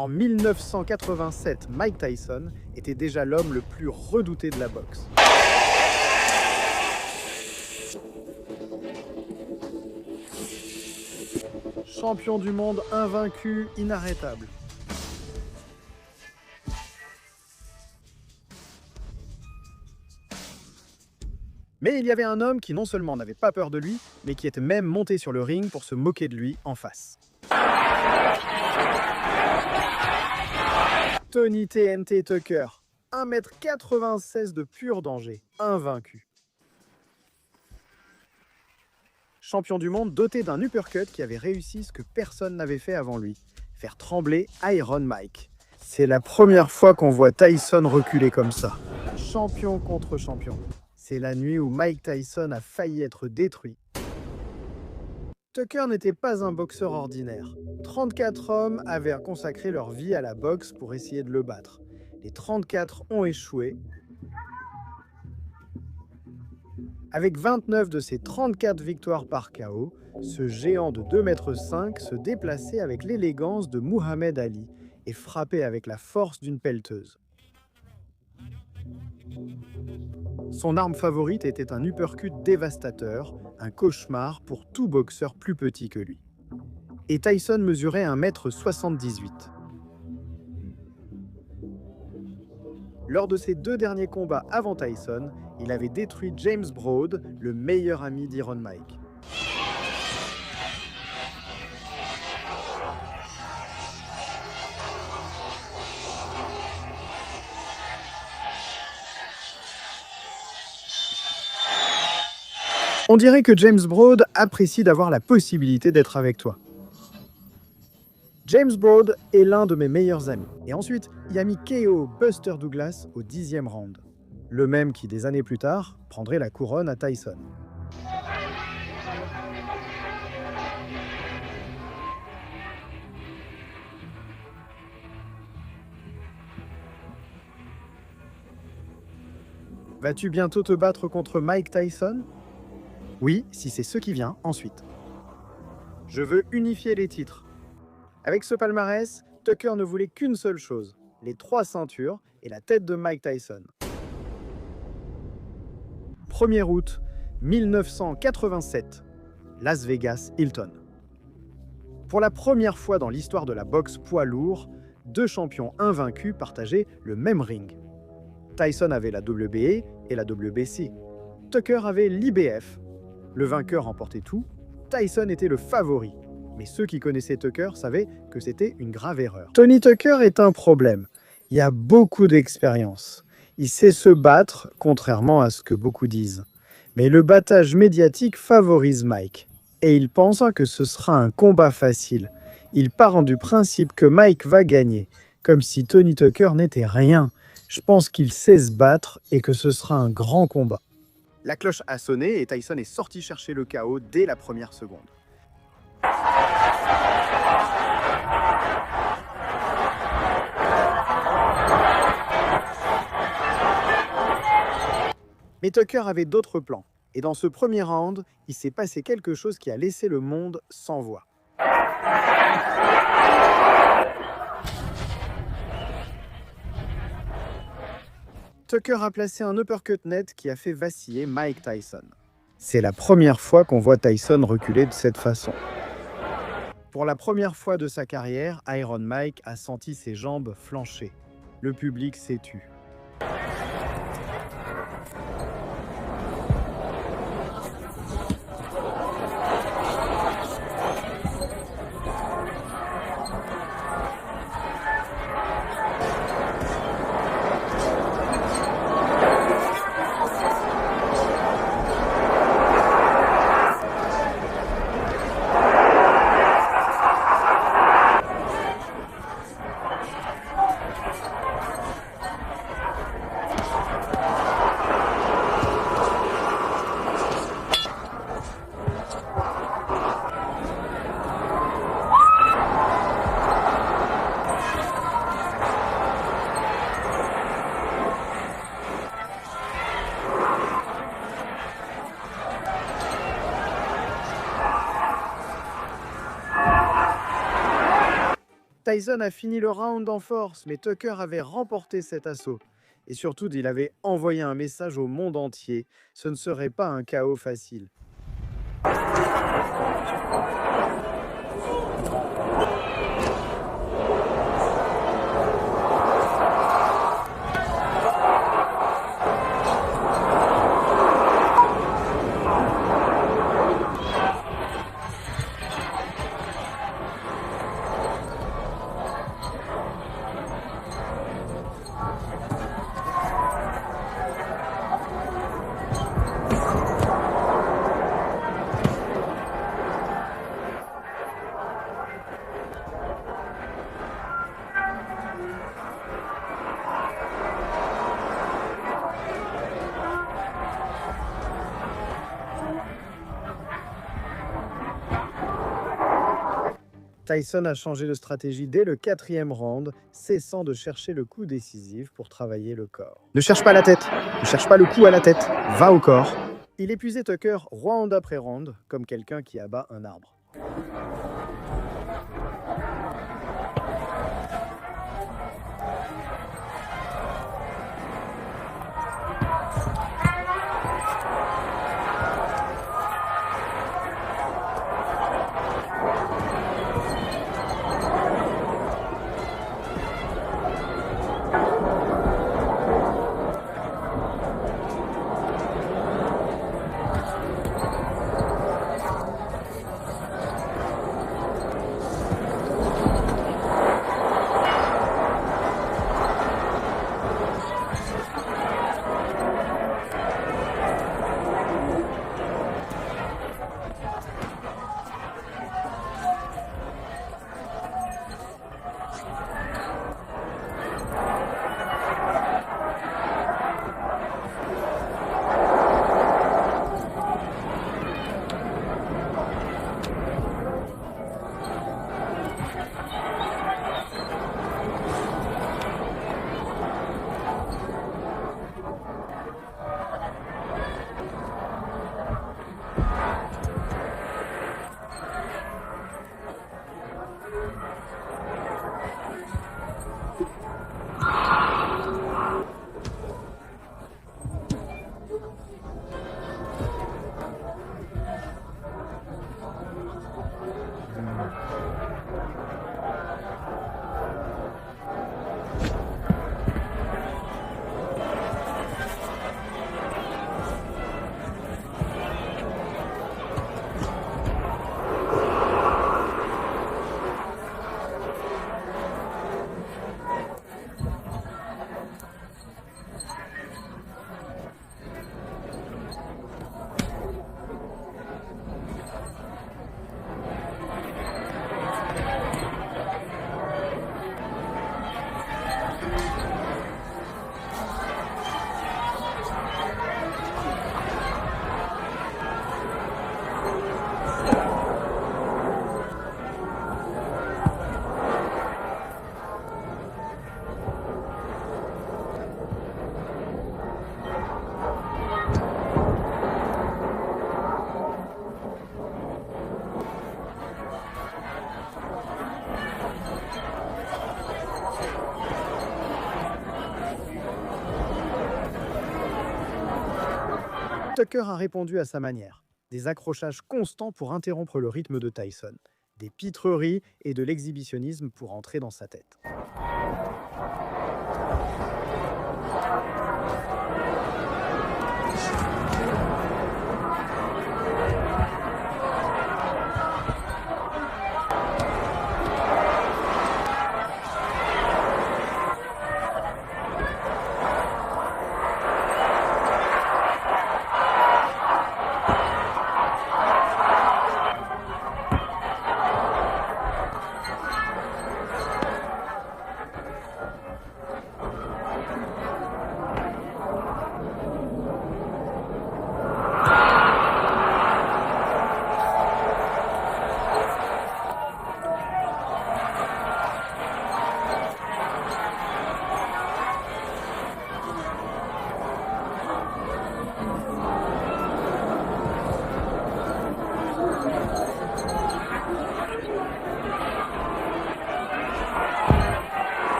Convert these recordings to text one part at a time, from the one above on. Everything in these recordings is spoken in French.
En 1987, Mike Tyson était déjà l'homme le plus redouté de la boxe. Champion du monde invaincu, inarrêtable. Mais il y avait un homme qui non seulement n'avait pas peur de lui, mais qui était même monté sur le ring pour se moquer de lui en face. Tony TNT Tucker, 1,96 m de pur danger, invaincu. Champion du monde doté d'un uppercut qui avait réussi ce que personne n'avait fait avant lui, faire trembler Iron Mike. C'est la première fois qu'on voit Tyson reculer comme ça. Champion contre champion. C'est la nuit où Mike Tyson a failli être détruit. Tucker n'était pas un boxeur ordinaire. 34 hommes avaient consacré leur vie à la boxe pour essayer de le battre. Les 34 ont échoué. Avec 29 de ses 34 victoires par KO, ce géant de 2,5 m se déplaçait avec l'élégance de Muhammad Ali et frappait avec la force d'une pelleteuse. Son arme favorite était un uppercut dévastateur, un cauchemar pour tout boxeur plus petit que lui. Et Tyson mesurait 1,78 m. Lors de ses 2 derniers combats avant Tyson, il avait détruit James Broad, le meilleur ami d'Iron Mike. On dirait que James Broad apprécie d'avoir la possibilité d'être avec toi. James Broad est l'un de mes meilleurs amis. Et ensuite, il a mis KO Buster Douglas au 10e round. Le même qui, des années plus tard, prendrait la couronne à Tyson. Vas-tu bientôt te battre contre Mike Tyson ? Oui, si c'est ce qui vient ensuite. Je veux unifier les titres. Avec ce palmarès, Tucker ne voulait qu'une seule chose, les 3 ceintures et la tête de Mike Tyson. 1er août 1987, Las Vegas, Hilton. Pour la première fois dans l'histoire de la boxe poids lourd, 2 champions invaincus partageaient le même ring. Tyson avait la WBA et la WBC. Tucker avait l'IBF. Le vainqueur remportait tout, Tyson était le favori. Mais ceux qui connaissaient Tucker savaient que c'était une grave erreur. Tony Tucker est un problème. Il a beaucoup d'expérience. Il sait se battre, contrairement à ce que beaucoup disent. Mais le battage médiatique favorise Mike. Et il pense que ce sera un combat facile. Il part du principe que Mike va gagner, comme si Tony Tucker n'était rien. Je pense qu'il sait se battre et que ce sera un grand combat. La cloche a sonné et Tyson est sorti chercher le KO dès la première seconde. Mais Tucker avait d'autres plans. Et dans ce premier round, il s'est passé quelque chose qui a laissé le monde sans voix. Tucker a placé un uppercut net qui a fait vaciller Mike Tyson. C'est la première fois qu'on voit Tyson reculer de cette façon. Pour la première fois de sa carrière, Iron Mike a senti ses jambes flancher. Le public s'est tu. Tyson a fini le round en force, mais Tucker avait remporté cet assaut. Et surtout, il avait envoyé un message au monde entier. Ce ne serait pas un chaos facile. Tyson a changé de stratégie dès le 4e round, cessant de chercher le coup décisif pour travailler le corps. Ne cherche pas la tête, ne cherche pas le coup à la tête, va au corps. Il épuisait Tucker round après round, comme quelqu'un qui abat un arbre. Tucker a répondu à sa manière. Des accrochages constants pour interrompre le rythme de Tyson. Des pitreries et de l'exhibitionnisme pour entrer dans sa tête.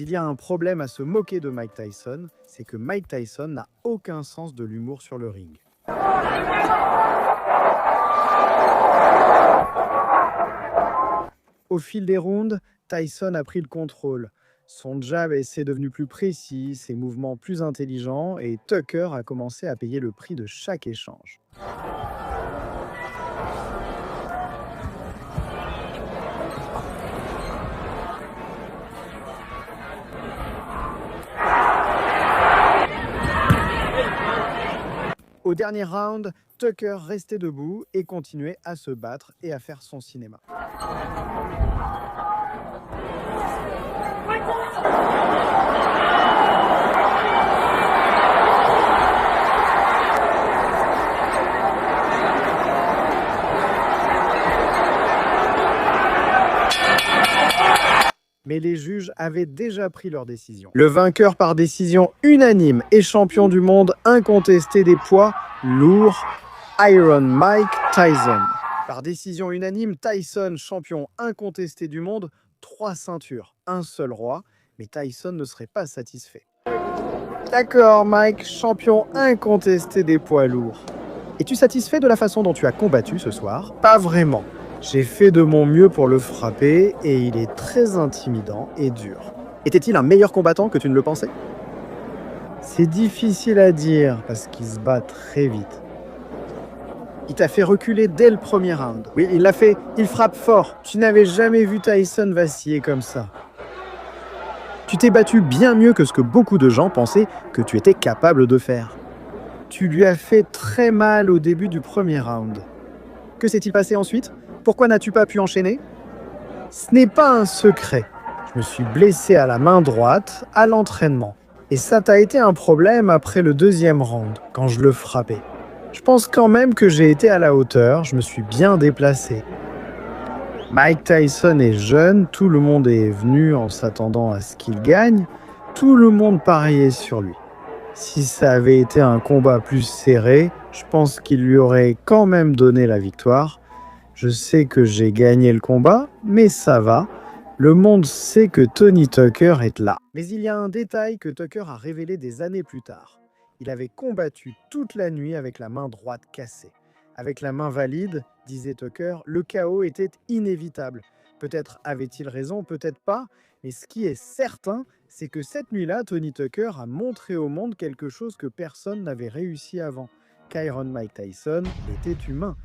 S'il y a un problème à se moquer de Mike Tyson, c'est que Mike Tyson n'a aucun sens de l'humour sur le ring. Au fil des rounds, Tyson a pris le contrôle. Son jab s'est devenu plus précis, ses mouvements plus intelligents et Tucker a commencé à payer le prix de chaque échange. Au dernier round, Tucker restait debout et continuait à se battre et à faire son cinéma. Mais les juges avaient déjà pris leur décision. Le vainqueur par décision unanime et champion du monde incontesté des poids lourds, Iron Mike Tyson. Par décision unanime, Tyson, champion incontesté du monde, 3 ceintures, un seul roi, mais Tyson ne serait pas satisfait. D'accord, Mike, champion incontesté des poids lourds. Es-tu satisfait de la façon dont tu as combattu ce soir? Pas vraiment. J'ai fait de mon mieux pour le frapper et il est très intimidant et dur. Était-il un meilleur combattant que tu ne le pensais? C'est difficile à dire parce qu'il se bat très vite. Il t'a fait reculer dès le premier round. Oui, il l'a fait. Il frappe fort. Tu n'avais jamais vu Tyson vaciller comme ça. Tu t'es battu bien mieux que ce que beaucoup de gens pensaient que tu étais capable de faire. Tu lui as fait très mal au début du premier round. Que s'est-il passé ensuite? Pourquoi n'as-tu pas pu enchaîner? Ce n'est pas un secret. Je me suis blessé à la main droite à l'entraînement. Et ça t'a été un problème après le deuxième round, quand je le frappais. Je pense quand même que j'ai été à la hauteur, je me suis bien déplacé. Mike Tyson est jeune, tout le monde est venu en s'attendant à ce qu'il gagne. Tout le monde pariait sur lui. Si ça avait été un combat plus serré, je pense qu'il lui aurait quand même donné la victoire. Je sais que j'ai gagné le combat, mais ça va. Le monde sait que Tony Tucker est là. Mais il y a un détail que Tucker a révélé des années plus tard. Il avait combattu toute la nuit avec la main droite cassée. Avec la main valide, disait Tucker, le chaos était inévitable. Peut-être avait-il raison, peut-être pas, mais ce qui est certain, c'est que cette nuit-là, Tony Tucker a montré au monde quelque chose que personne n'avait réussi avant. Qu'Iron Mike Tyson était humain.